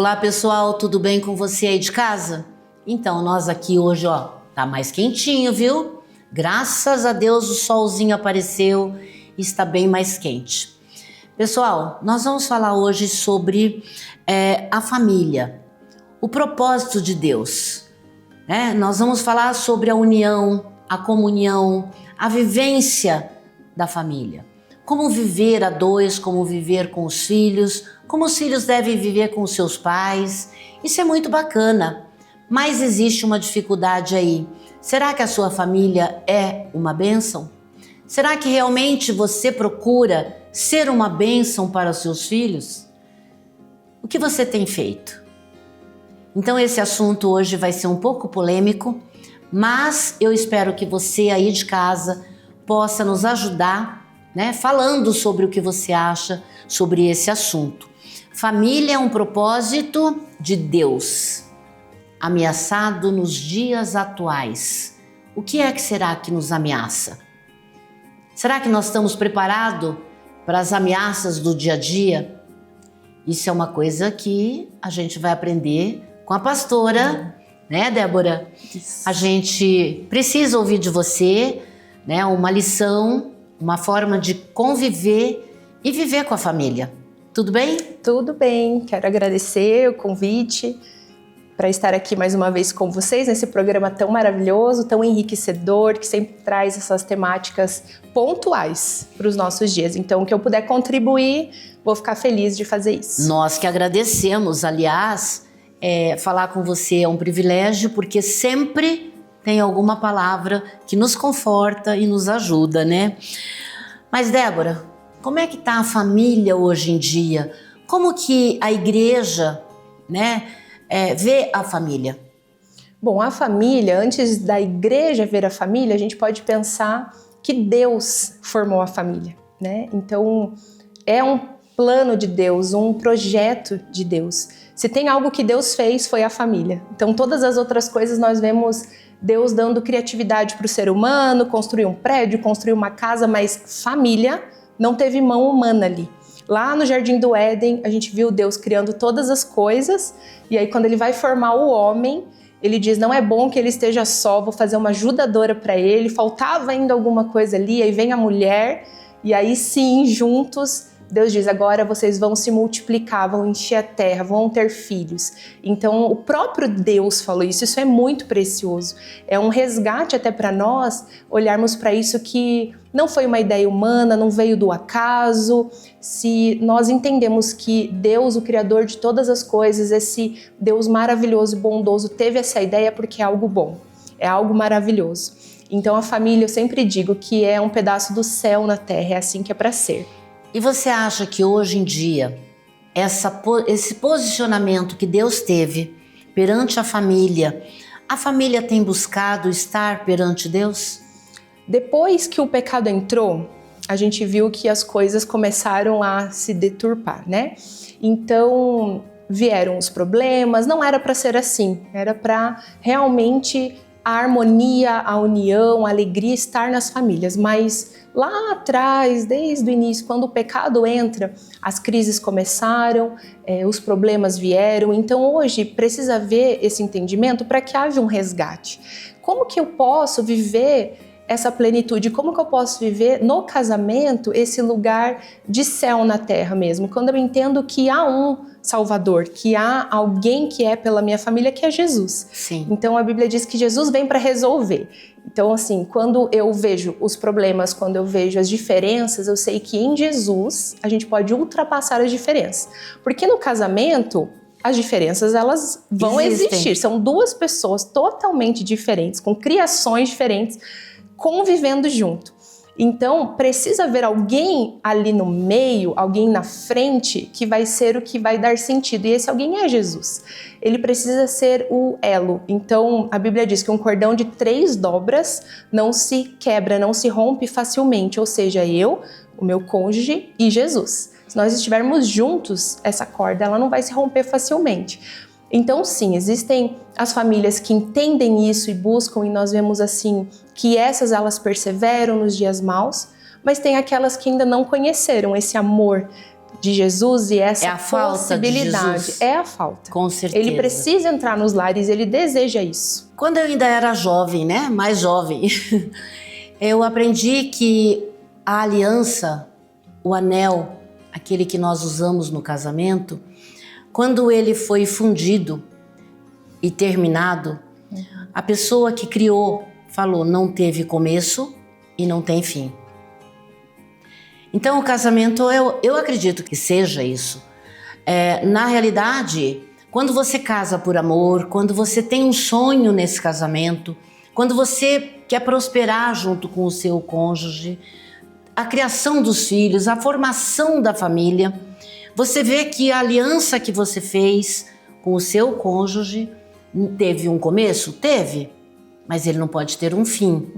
Olá pessoal, tudo bem com você aí de casa? Então, nós aqui hoje, tá mais quentinho, viu? Graças a Deus o solzinho apareceu e está bem mais quente. Pessoal, nós vamos falar hoje sobre a família, o propósito de Deus. Nós vamos falar sobre a união, a comunhão, a vivência da família. Como viver a dois, como viver com os filhos, como os filhos devem viver com os seus pais. Isso é muito bacana, mas existe uma dificuldade aí. Será que a sua família é uma bênção? Será que realmente você procura ser uma bênção para os seus filhos? O que você tem feito? Então esse assunto hoje vai ser um pouco polêmico, mas eu espero que você aí de casa possa nos ajudar, falando sobre o que você acha sobre esse assunto. Família é um propósito de Deus, ameaçado nos dias atuais. O que é que será que nos ameaça? Será que nós estamos preparados para as ameaças do dia a dia? Isso é uma coisa que a gente vai aprender com a pastora, Débora? Isso. A gente precisa ouvir de você, uma lição, uma forma de conviver e viver com a família. Tudo bem? Tudo bem, quero agradecer o convite para estar aqui mais uma vez com vocês nesse programa tão maravilhoso, tão enriquecedor, que sempre traz essas temáticas pontuais para os nossos dias. Então, o que eu puder contribuir, vou ficar feliz de fazer isso. Nós que agradecemos, aliás, falar com você é um privilégio, porque sempre tem alguma palavra que nos conforta e nos ajuda, Mas, Débora, como é que está a família hoje em dia? Como que a igreja, vê a família? Bom, a família, antes da igreja ver a família, a gente pode pensar que Deus formou a família, Então, é um plano de Deus, um projeto de Deus. Se tem algo que Deus fez, foi a família. Então, todas as outras coisas nós vemos Deus dando criatividade para o ser humano, construir um prédio, construir uma casa, mas família não teve mão humana ali. Lá no Jardim do Éden, a gente viu Deus criando todas as coisas, e aí quando ele vai formar o homem, ele diz, não é bom que ele esteja só, vou fazer uma ajudadora para ele, faltava ainda alguma coisa ali, aí vem a mulher, e aí sim, juntos, Deus diz, agora vocês vão se multiplicar, vão encher a terra, vão ter filhos. Então, o próprio Deus falou isso, isso é muito precioso. É um resgate até para nós olharmos para isso que não foi uma ideia humana, não veio do acaso. Se nós entendemos que Deus, o Criador de todas as coisas, esse Deus maravilhoso e bondoso, teve essa ideia porque é algo bom, é algo maravilhoso. Então, a família, eu sempre digo que é um pedaço do céu na terra, é assim que é para ser. E você acha que hoje em dia, esse posicionamento que Deus teve perante a família tem buscado estar perante Deus? Depois que o pecado entrou, a gente viu que as coisas começaram a se deturpar, Então, vieram os problemas, não era para ser assim, era para realmente a harmonia, a união, a alegria estar nas famílias, mas lá atrás, desde o início, quando o pecado entra, as crises começaram, os problemas vieram, então hoje precisa haver esse entendimento para que haja um resgate. Como que eu posso viver essa plenitude? Como que eu posso viver no casamento esse lugar de céu na terra mesmo? Quando eu entendo que há um Salvador, que há alguém que é pela minha família, que é Jesus. Sim. Então a Bíblia diz que Jesus vem para resolver. Então assim, quando eu vejo os problemas, quando eu vejo as diferenças, eu sei que em Jesus a gente pode ultrapassar as diferenças. Porque no casamento, as diferenças elas vão existir. São duas pessoas totalmente diferentes, com criações diferentes, convivendo junto. Então, precisa haver alguém ali no meio, alguém na frente, que vai ser o que vai dar sentido. E esse alguém é Jesus. Ele precisa ser o elo. Então, a Bíblia diz que um cordão de 3 dobras não se quebra, não se rompe facilmente. Ou seja, eu, o meu cônjuge e Jesus. Se nós estivermos juntos, essa corda ela não vai se romper facilmente. Então sim, existem as famílias que entendem isso e buscam, e nós vemos assim que essas elas perseveram nos dias maus, mas tem aquelas que ainda não conheceram esse amor de Jesus e essa É a falta possibilidade. de Jesus. É a falta. Com certeza. Ele precisa entrar nos lares, ele deseja isso. Quando eu ainda era jovem, né? Mais jovem, eu aprendi que a aliança, o anel, aquele que nós usamos no casamento, quando ele foi fundido e terminado, a pessoa que criou falou, não teve começo e não tem fim. Então o casamento, eu acredito que seja isso. Na realidade, quando você casa por amor, quando você tem um sonho nesse casamento, quando você quer prosperar junto com o seu cônjuge, a criação dos filhos, a formação da família, você vê que a aliança que você fez com o seu cônjuge teve um começo? Teve, mas ele não pode ter um fim.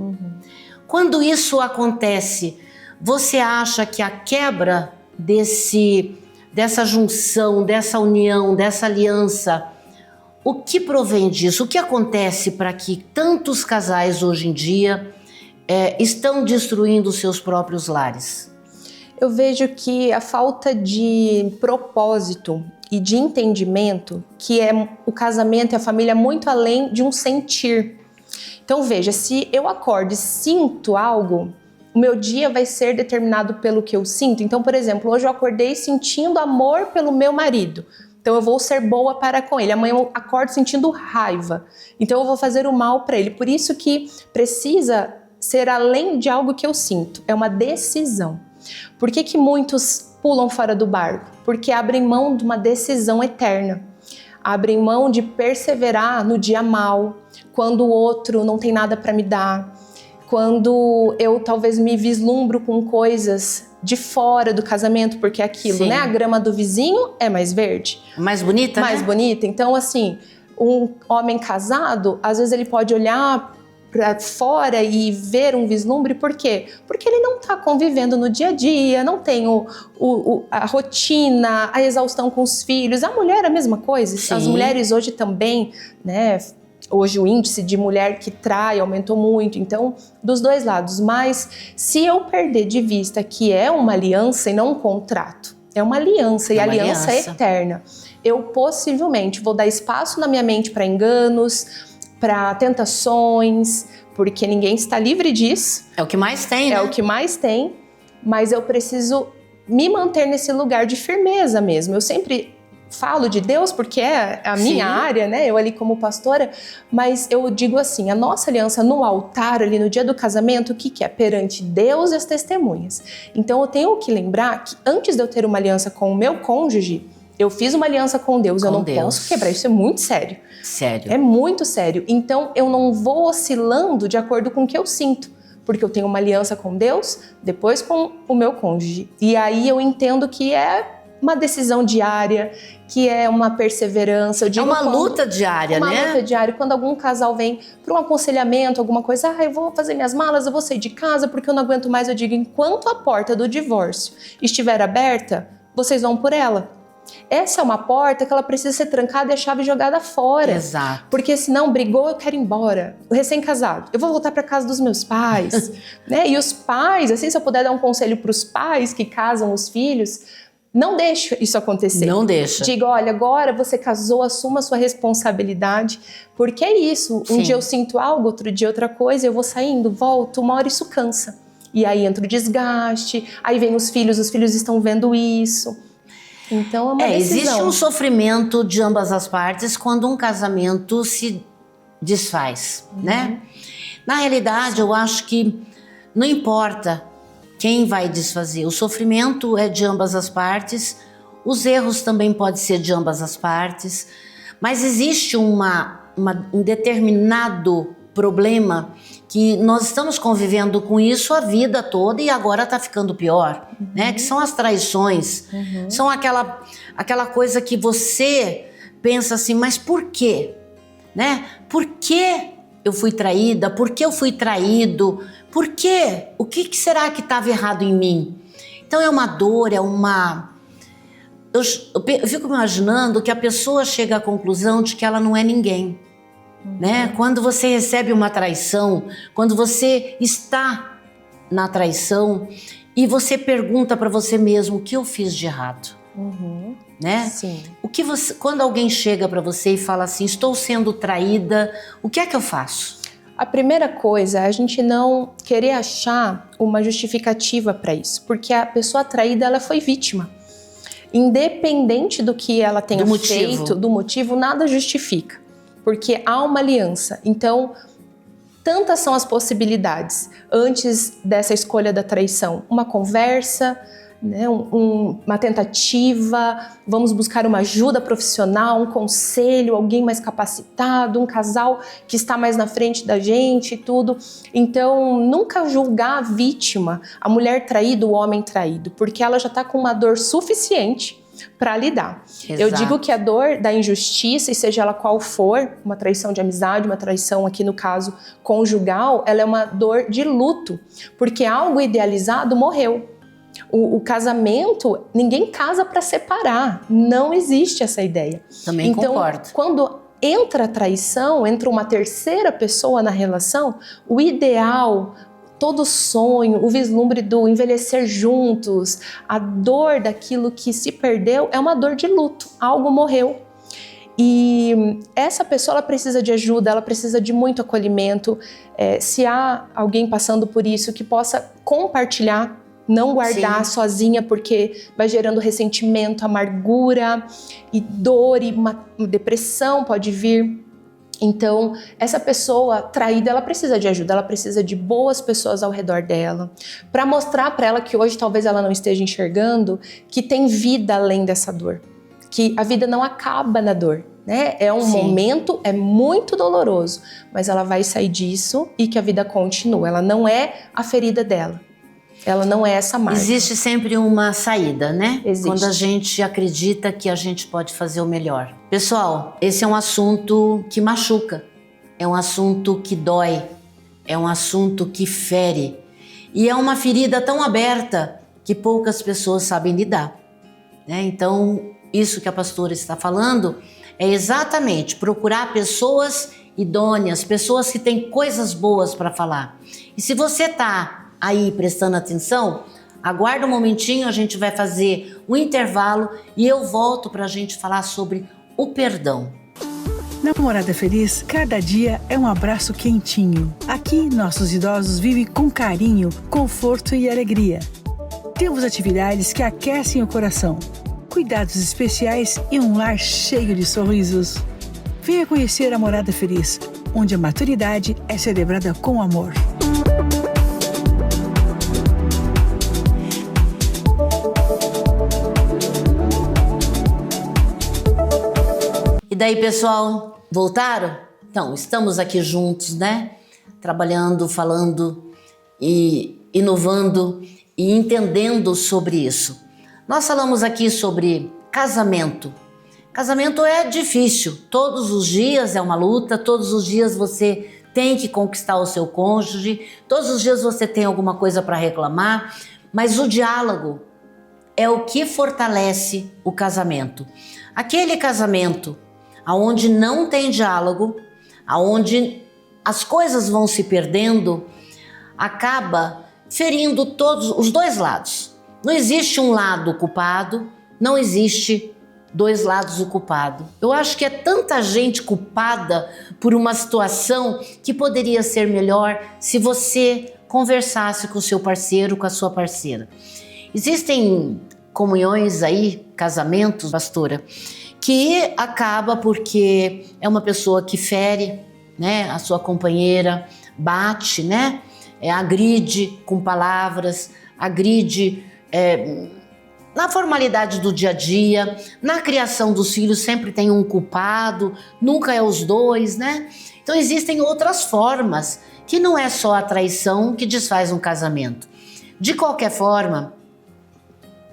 Quando isso acontece, você acha que a quebra dessa junção, dessa união, dessa aliança, o que provém disso? O que acontece para que tantos casais hoje em dia estão destruindo seus próprios lares? Eu vejo que a falta de propósito e de entendimento, que é o casamento e a família muito além de um sentir. Então veja, se eu acordo e sinto algo, o meu dia vai ser determinado pelo que eu sinto. Então, por exemplo, hoje eu acordei sentindo amor pelo meu marido. Então eu vou ser boa para com ele. Amanhã eu acordo sentindo raiva. Então eu vou fazer o mal para ele. Por isso que precisa ser além de algo que eu sinto. É uma decisão. Por que muitos pulam fora do barco? Porque abrem mão de uma decisão eterna. Abrem mão de perseverar no dia mal, quando o outro não tem nada para me dar, quando eu talvez me vislumbro com coisas de fora do casamento, porque é aquilo, Sim. né? A grama do vizinho é mais verde. Mais bonita, Mais né? bonita. Então, assim, um homem casado, às vezes ele pode olhar para fora e ver um vislumbre, por quê? Porque ele não está convivendo no dia a dia, não tem a rotina, a exaustão com os filhos. A mulher é a mesma coisa. Sim. As mulheres hoje também, né? Hoje o índice de mulher que trai aumentou muito, então dos dois lados. Mas se eu perder de vista que é uma aliança e não um contrato, é uma aliança e a aliança é eterna, eu possivelmente vou dar espaço na minha mente para enganos, para tentações, porque ninguém está livre disso. É o que mais tem, né? É o que mais tem, mas eu preciso me manter nesse lugar de firmeza mesmo. Eu sempre falo de Deus porque é a minha área, né? Eu ali como pastora, mas eu digo assim, a nossa aliança no altar, ali no dia do casamento, o que é? Perante Deus e as testemunhas. Então eu tenho que lembrar que antes de eu ter uma aliança com o meu cônjuge, eu fiz uma aliança com Deus, eu não posso quebrar, isso é muito sério. Sério. É muito sério. Então eu não vou oscilando de acordo com o que eu sinto, porque eu tenho uma aliança com Deus, depois com o meu cônjuge. E aí eu entendo que é uma decisão diária, que é uma perseverança. Eu digo é uma luta diária, né? Uma luta diária. Quando algum casal vem para um aconselhamento, alguma coisa, eu vou fazer minhas malas, eu vou sair de casa porque eu não aguento mais. Eu digo, enquanto a porta do divórcio estiver aberta, vocês vão por ela. Essa é uma porta que ela precisa ser trancada e a chave jogada fora. Exato. Porque senão brigou, eu quero ir embora. O recém-casado, eu vou voltar para casa dos meus pais. Né? E os pais, assim, se eu puder dar um conselho para os pais que casam os filhos, não deixe isso acontecer. Não deixa. Diga, olha, agora você casou, assuma a sua responsabilidade. Porque é isso. Um dia eu sinto algo, outro dia outra coisa, eu vou saindo, volto, uma hora isso cansa. E aí entra o desgaste, aí vem os filhos estão vendo isso. Então é uma decisão. Existe um sofrimento de ambas as partes quando um casamento se desfaz, né? Na realidade, eu acho que não importa quem vai desfazer, o sofrimento é de ambas as partes, os erros também podem ser de ambas as partes, mas existe um determinado problema que nós estamos convivendo com isso a vida toda e agora está ficando pior, né? Que são as traições, são aquela coisa que você pensa assim, mas por quê? Né? Por que eu fui traída? Por que eu fui traído? Por quê? O que será que estava errado em mim? Então é uma dor, é uma... Eu fico imaginando que a pessoa chega à conclusão de que ela não é ninguém. Né? Quando você recebe uma traição, quando você está na traição e você pergunta para você mesmo, o que eu fiz de errado? né? Sim. Quando alguém chega para você e fala assim, estou sendo traída, o que é que eu faço? A primeira coisa é a gente não querer achar uma justificativa para isso, porque a pessoa traída, ela foi vítima. Independente do que ela tenha feito, do motivo, nada justifica, porque há uma aliança. Então, tantas são as possibilidades antes dessa escolha da traição. Uma conversa, né, uma tentativa, vamos buscar uma ajuda profissional, um conselho, alguém mais capacitado, um casal que está mais na frente da gente e tudo. Então, nunca julgar a vítima, a mulher traída, o homem traído, porque ela já está com uma dor suficiente para lidar. Exato. Eu digo que a dor da injustiça, e seja ela qual for, uma traição de amizade, uma traição aqui no caso conjugal, ela é uma dor de luto, porque algo idealizado morreu. O casamento, ninguém casa para separar, não existe essa ideia. Também concordo. Então, quando entra a traição, entra uma terceira pessoa na relação, o ideal, todo o sonho, o vislumbre do envelhecer juntos, a dor daquilo que se perdeu é uma dor de luto, algo morreu. E essa pessoa, ela precisa de ajuda, ela precisa de muito acolhimento. Se há alguém passando por isso, que possa compartilhar, não guardar sozinha, porque vai gerando ressentimento, amargura e dor, e uma depressão pode vir. Então, essa pessoa traída, ela precisa de ajuda, ela precisa de boas pessoas ao redor dela, para mostrar para ela que hoje talvez ela não esteja enxergando, que tem vida além dessa dor, que a vida não acaba na dor, né? É um momento, é muito doloroso, mas ela vai sair disso e que a vida continua. Ela não é a ferida dela. Ela não é essa marca. Existe sempre uma saída, né? Existe. Quando a gente acredita que a gente pode fazer o melhor. Pessoal, esse é um assunto que machuca, é um assunto que dói, é um assunto que fere. E é uma ferida tão aberta que poucas pessoas sabem lidar, né? Então, isso que a pastora está falando é exatamente procurar pessoas idôneas, pessoas que têm coisas boas para falar. E se você está aí prestando atenção, aguarda um momentinho, a gente vai fazer um intervalo e eu volto para a gente falar sobre o perdão. Na Morada Feliz, cada dia é um abraço quentinho. Aqui, nossos idosos vivem com carinho, conforto e alegria. Temos atividades que aquecem o coração, cuidados especiais e um lar cheio de sorrisos. Venha conhecer a Morada Feliz, onde a maturidade é celebrada com amor. E daí, pessoal, voltaram? Então, estamos aqui juntos, né? Trabalhando, falando e inovando e entendendo sobre isso. Nós falamos aqui sobre casamento. Casamento é difícil, todos os dias é uma luta, todos os dias você tem que conquistar o seu cônjuge, todos os dias você tem alguma coisa para reclamar, mas o diálogo é o que fortalece o casamento. Aquele casamento aonde não tem diálogo, aonde as coisas vão se perdendo, acaba ferindo todos os dois lados. Não existe um lado culpado, não existe dois lados culpados. Eu acho que é tanta gente culpada por uma situação que poderia ser melhor se você conversasse com o seu parceiro, com a sua parceira. Existem comunhões aí, casamentos, pastora, que acaba porque é uma pessoa que fere, né, a sua companheira, bate, né, agride com palavras, agride na formalidade do dia a dia, na criação dos filhos sempre tem um culpado, nunca é os dois, né? Então existem outras formas, que não é só a traição que desfaz um casamento. De qualquer forma,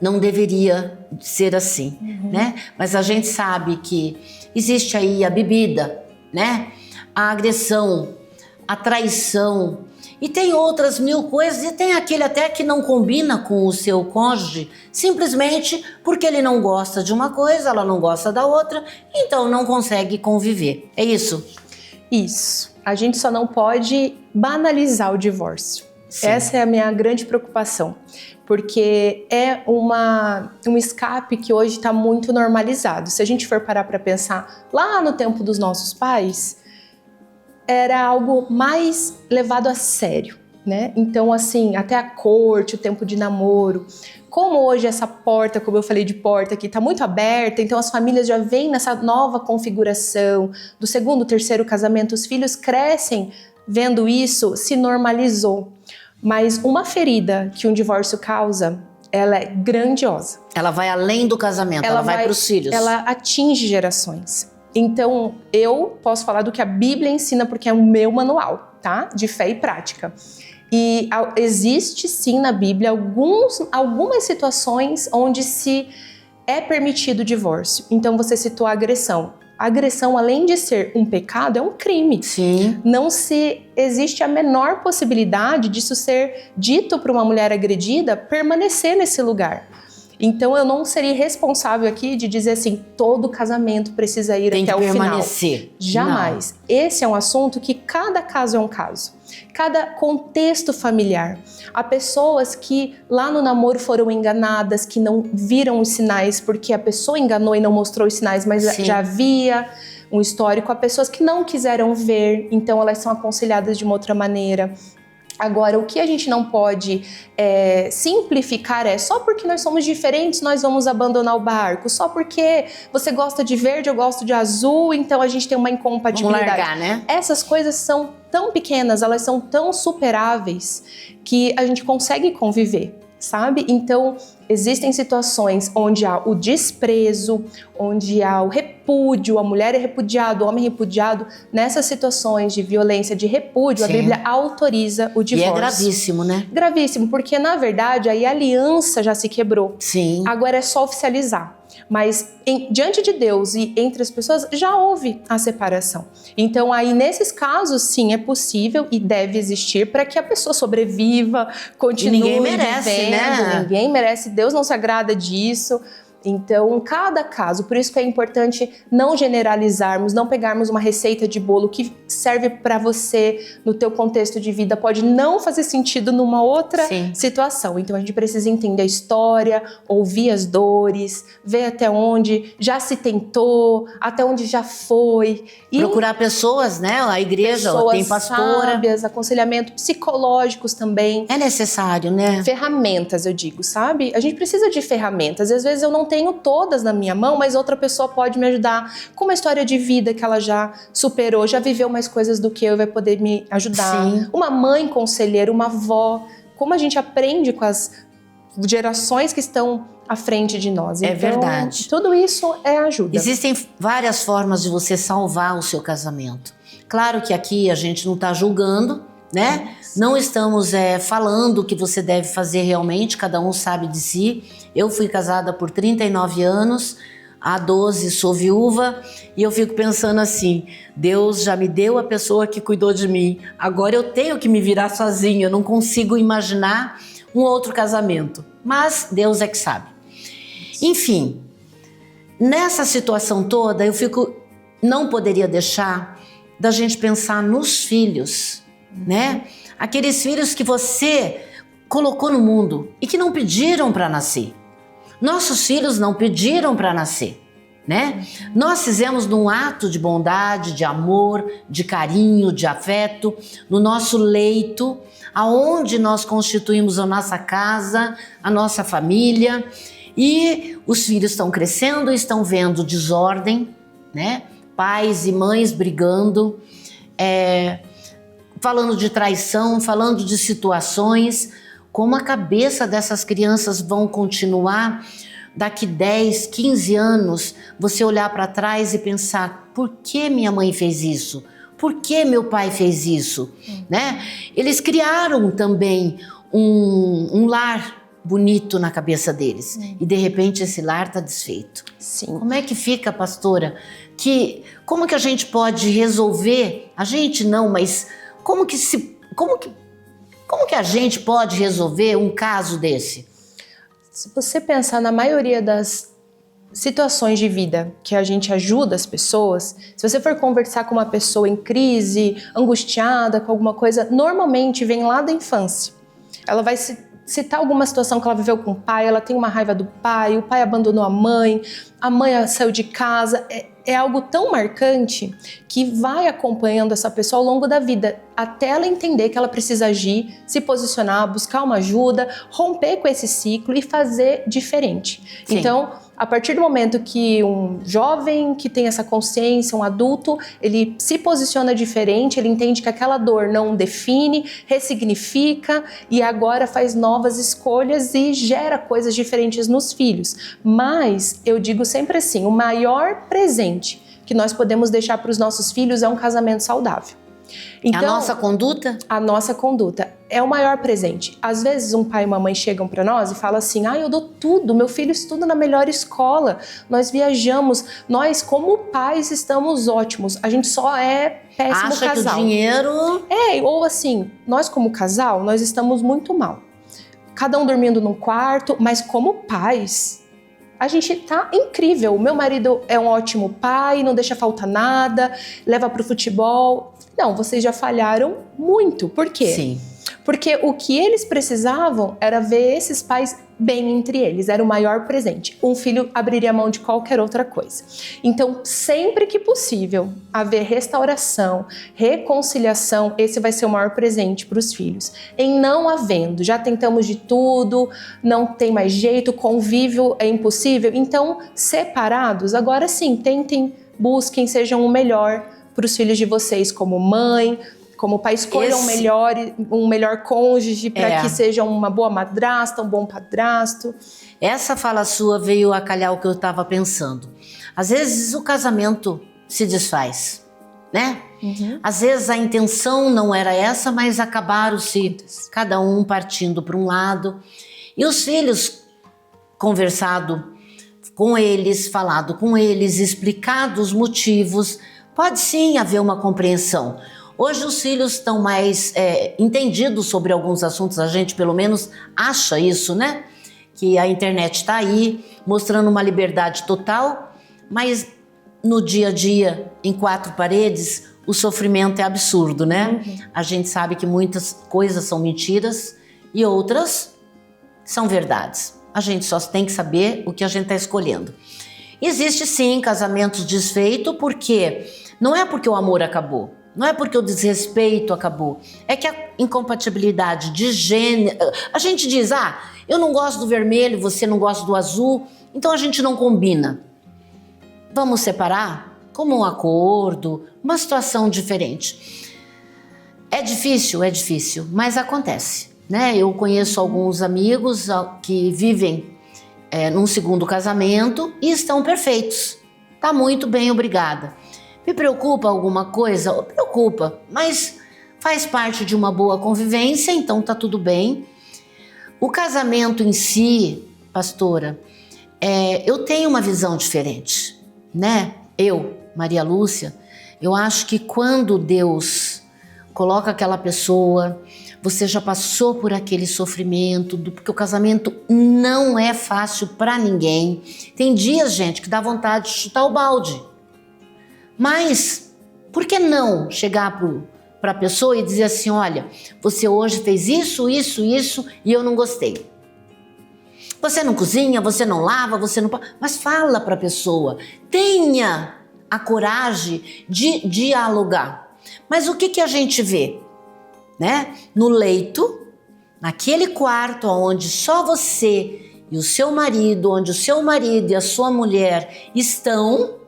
não deveria ser assim, né? Mas a gente sabe que existe aí a bebida, né? A agressão, a traição, e tem outras mil coisas, e tem aquele até que não combina com o seu cônjuge, simplesmente porque ele não gosta de uma coisa, ela não gosta da outra, então não consegue conviver. É isso? Isso. A gente só não pode banalizar o divórcio. Sim. Essa é a minha grande preocupação, porque é um escape que hoje está muito normalizado. Se a gente for parar para pensar, lá no tempo dos nossos pais, era algo mais levado a sério, né? Então, assim, até a corte, o tempo de namoro. Como hoje essa porta, como eu falei de porta aqui, está muito aberta, então as famílias já vêm nessa nova configuração do segundo, terceiro casamento, os filhos crescem vendo isso, se normalizou. Mas uma ferida que um divórcio causa, ela é grandiosa. Ela vai além do casamento, ela vai para os filhos. Ela atinge gerações. Então, eu posso falar do que a Bíblia ensina, porque é o meu manual, tá? De fé e prática. E existe sim na Bíblia algumas situações onde se é permitido o divórcio. Então, você citou a agressão. A agressão, além de ser um pecado, é um crime. Sim. Não se existe a menor possibilidade disso ser dito para uma mulher agredida permanecer nesse lugar. Então eu não seria responsável aqui de dizer assim, todo casamento precisa ir até o final. Tem que permanecer. Jamais. Não. Esse é um assunto que cada caso é um caso. Cada contexto familiar. Há pessoas que lá no namoro foram enganadas, que não viram os sinais porque a pessoa enganou e não mostrou os sinais, mas Sim. já havia um histórico. Há pessoas que não quiseram ver, então elas são aconselhadas de uma outra maneira. Agora, o que a gente não pode simplificar é só porque nós somos diferentes nós vamos abandonar o barco, só porque você gosta de verde, eu gosto de azul, então a gente tem uma incompatibilidade. Vamos largar, né? Essas coisas são tão pequenas, elas são tão superáveis que a gente consegue conviver, sabe? Então, existem situações onde há o desprezo, onde há o repúdio, a mulher é repudiada, o homem é repudiado. Nessas situações de violência, de repúdio, Sim. a Bíblia autoriza o divórcio. E é gravíssimo, né? Gravíssimo, porque na verdade aí a aliança já se quebrou. Sim. Agora é só oficializar. Mas diante de Deus e entre as pessoas já houve a separação. Então aí nesses casos sim é possível e deve existir para que a pessoa sobreviva, continue ninguém merece, vivendo, né? Ninguém merece, Deus não se agrada disso. Então, cada caso, por isso que é importante não generalizarmos, não pegarmos uma receita de bolo que serve para você no teu contexto de vida, pode não fazer sentido numa outra Sim. situação. Então, a gente precisa entender a história, ouvir as dores, ver até onde já se tentou, até onde já foi. E procurar pessoas, né? A igreja tem pastora. Sábias, aconselhamento psicológicos também. É necessário, né? Ferramentas, eu digo, sabe? A gente precisa de ferramentas. Às vezes eu não tenho todas na minha mão, mas outra pessoa pode me ajudar com uma história de vida que ela já superou, já viveu mais coisas do que eu e vai poder me ajudar. Sim. Uma mãe conselheira, uma avó. Como a gente aprende com as gerações que estão à frente de nós. É então, verdade. Tudo isso é ajuda. Existem várias formas de você salvar o seu casamento. Claro que aqui a gente não está julgando, né? Não estamos falando o que você deve fazer realmente, cada um sabe de si. Eu fui casada por 39 anos, há 12 sou viúva, e eu fico pensando assim, Deus já me deu a pessoa que cuidou de mim, agora eu tenho que me virar sozinha, eu não consigo imaginar um outro casamento, mas Deus é que sabe. Enfim, nessa situação toda, não poderia deixar da gente pensar nos filhos, né? Aqueles filhos que você colocou no mundo e que não pediram para nascer. Nossos filhos não pediram para nascer, né? Nós fizemos num ato de bondade, de amor, de carinho, de afeto, no nosso leito, aonde nós constituímos a nossa casa, a nossa família, e os filhos estão crescendo, estão vendo desordem, né? Pais e mães brigando, falando de traição, falando de situações. Como a cabeça dessas crianças vão continuar daqui 10, 15 anos, você olhar para trás e pensar, por que minha mãe fez isso? Por que meu pai fez isso? Né? Eles criaram também um lar bonito na cabeça deles. E de repente esse lar está desfeito. Sim. Como é que fica, pastora? Como que a gente pode resolver? A gente não, mas como que a gente pode resolver um caso desse? Se você pensar na maioria das situações de vida que a gente ajuda as pessoas, se você for conversar com uma pessoa em crise, angustiada com alguma coisa, normalmente vem lá da infância. Ela vai citar alguma situação que ela viveu com o pai, ela tem uma raiva do pai, o pai abandonou a mãe saiu de casa. É algo tão marcante que vai acompanhando essa pessoa ao longo da vida, até ela entender que ela precisa agir, se posicionar, buscar uma ajuda, romper com esse ciclo e fazer diferente. Sim. Então, a partir do momento que um jovem que tem essa consciência, um adulto, ele se posiciona diferente, ele entende que aquela dor não o define, ressignifica e agora faz novas escolhas e gera coisas diferentes nos filhos. Mas eu digo sempre assim, o maior presente que nós podemos deixar para os nossos filhos é um casamento saudável. Então, a nossa conduta? A nossa conduta é o maior presente. Às vezes um pai e uma mãe chegam para nós e falam assim, eu dou tudo, meu filho estuda na melhor escola, nós viajamos, nós como pais estamos ótimos, a gente só é péssimo Acha casal. Que o dinheiro... Ou assim, nós como casal, nós estamos muito mal. Cada um dormindo num quarto, mas como pais... A gente tá incrível. O meu marido é um ótimo pai, não deixa faltar nada, leva pro futebol. Não, vocês já falharam muito. Por quê? Sim. Porque o que eles precisavam era ver esses pais bem entre eles. Era o maior presente. Um filho abriria mão de qualquer outra coisa. Então, sempre que possível, haver restauração, reconciliação, esse vai ser o maior presente para os filhos. Em não havendo, já tentamos de tudo, não tem mais jeito, convívio é impossível. Então, separados, agora sim, tentem, busquem, sejam o melhor para os filhos de vocês, como mãe, como pai, escolham um melhor cônjuge para que seja uma boa madrasta, um bom padrasto. Essa fala sua veio a calhar o que eu estava pensando. Às vezes o casamento se desfaz, né? Uhum. Às vezes a intenção não era essa, mas acabaram-se cada um partindo para um lado. E os filhos, conversado com eles, falado com eles, explicado os motivos, pode sim haver uma compreensão. Hoje os filhos estão mais entendidos sobre alguns assuntos, a gente pelo menos acha isso, né? Que a internet está aí, mostrando uma liberdade total, mas no dia a dia, em quatro paredes, o sofrimento é absurdo, né? Uhum. A gente sabe que muitas coisas são mentiras e outras são verdades. A gente só tem que saber o que a gente está escolhendo. Existe sim casamentos desfeitos, porque não é porque o amor acabou. Não é porque o desrespeito acabou, é que a incompatibilidade de gênero... A gente diz, eu não gosto do vermelho, você não gosta do azul, então a gente não combina. Vamos separar? Como um acordo, uma situação diferente. É difícil, mas acontece, né? Eu conheço alguns amigos que vivem num segundo casamento e estão perfeitos. Tá muito bem, obrigada. Me preocupa alguma coisa? Preocupa, mas faz parte de uma boa convivência, então tá tudo bem. O casamento em si, pastora, eu tenho uma visão diferente, né? Eu, Maria Lúcia, eu acho que quando Deus coloca aquela pessoa, você já passou por aquele sofrimento, porque o casamento não é fácil para ninguém. Tem dias, gente, que dá vontade de chutar o balde. Mas, por que não chegar para a pessoa e dizer assim, olha, você hoje fez isso e eu não gostei. Você não cozinha, você não lava, você não... Mas fala para a pessoa, tenha a coragem de dialogar. Mas o que a gente vê? Né? No leito, naquele quarto onde só você e o seu marido, onde o seu marido e a sua mulher estão...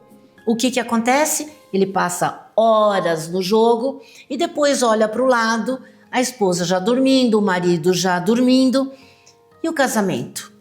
O que acontece? Ele passa horas no jogo e depois olha para o lado, a esposa já dormindo, o marido já dormindo. E o casamento?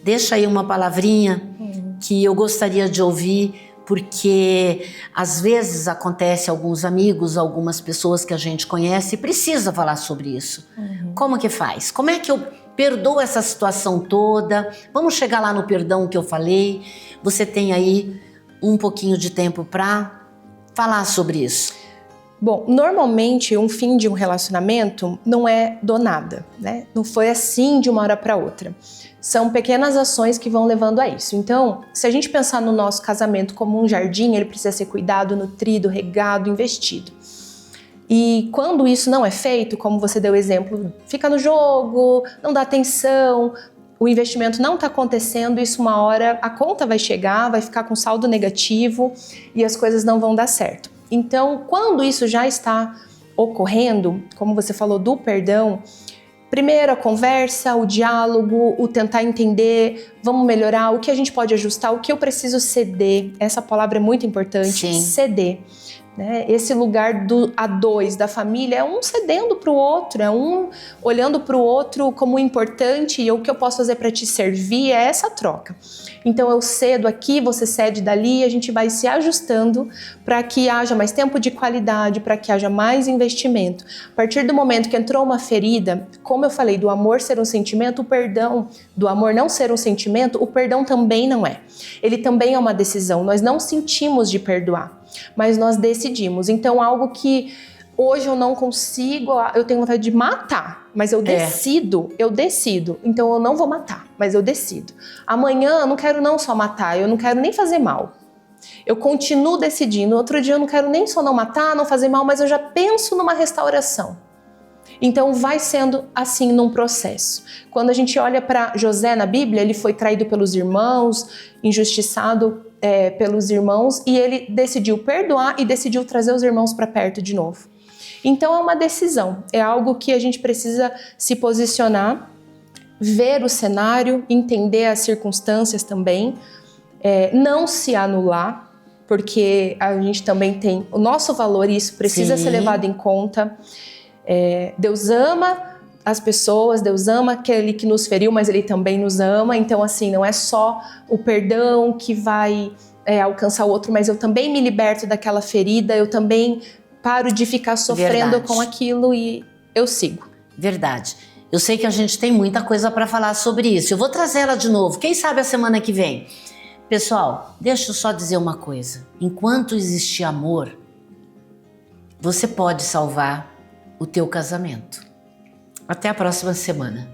Deixa aí uma palavrinha que eu gostaria de ouvir, porque às vezes acontece alguns amigos, algumas pessoas que a gente conhece e precisa falar sobre isso. Como que faz? Como é que eu perdoo essa situação toda? Vamos chegar lá no perdão que eu falei. Você tem aí um pouquinho de tempo para falar sobre isso. Bom, normalmente um fim de um relacionamento não é do nada, né? Não foi assim de uma hora para outra. São pequenas ações que vão levando a isso. Então, se a gente pensar no nosso casamento como um jardim, ele precisa ser cuidado, nutrido, regado, investido. E quando isso não é feito, como você deu o exemplo, fica no jogo, não dá atenção, o investimento não está acontecendo, isso uma hora a conta vai chegar, vai ficar com saldo negativo e as coisas não vão dar certo. Então, quando isso já está ocorrendo, como você falou do perdão, primeiro a conversa, o diálogo, o tentar entender, vamos melhorar, o que a gente pode ajustar, o que eu preciso ceder, essa palavra é muito importante, Sim. ceder. Né? Esse lugar do a dois, da família, é um cedendo para o outro, é um olhando para o outro como importante e o que eu posso fazer para te servir é essa troca. Então eu cedo aqui, você cede dali e a gente vai se ajustando para que haja mais tempo de qualidade, para que haja mais investimento. A partir do momento que entrou uma ferida, como eu falei, do amor ser um sentimento, o perdão, do amor não ser um sentimento, o perdão também não é. Ele também é uma decisão, nós não sentimos de perdoar, mas nós decidimos. Então algo que hoje eu não consigo, eu tenho vontade de matar, mas eu decido, então eu não vou matar, mas eu decido. Amanhã eu não quero não só matar, eu não quero nem fazer mal. Eu continuo decidindo, outro dia eu não quero nem só não matar, não fazer mal, mas eu já penso numa restauração. Então vai sendo assim num processo. Quando a gente olha para José na Bíblia, ele foi traído pelos irmãos, injustiçado pelos irmãos e ele decidiu perdoar e decidiu trazer os irmãos para perto de novo. Então é uma decisão, é algo que a gente precisa se posicionar, ver o cenário, entender as circunstâncias também, não se anular, porque a gente também tem o nosso valor e isso precisa ser levado em conta. Deus ama as pessoas, Deus ama aquele que nos feriu, mas Ele também nos ama. Então, assim, não é só o perdão que vai alcançar o outro, mas eu também me liberto daquela ferida, eu também paro de ficar sofrendo com aquilo e eu sigo. Verdade. Eu sei que a gente tem muita coisa para falar sobre isso. Eu vou trazer ela de novo, quem sabe a semana que vem. Pessoal, deixa eu só dizer uma coisa. Enquanto existir amor, você pode salvar o teu casamento. Até a próxima semana.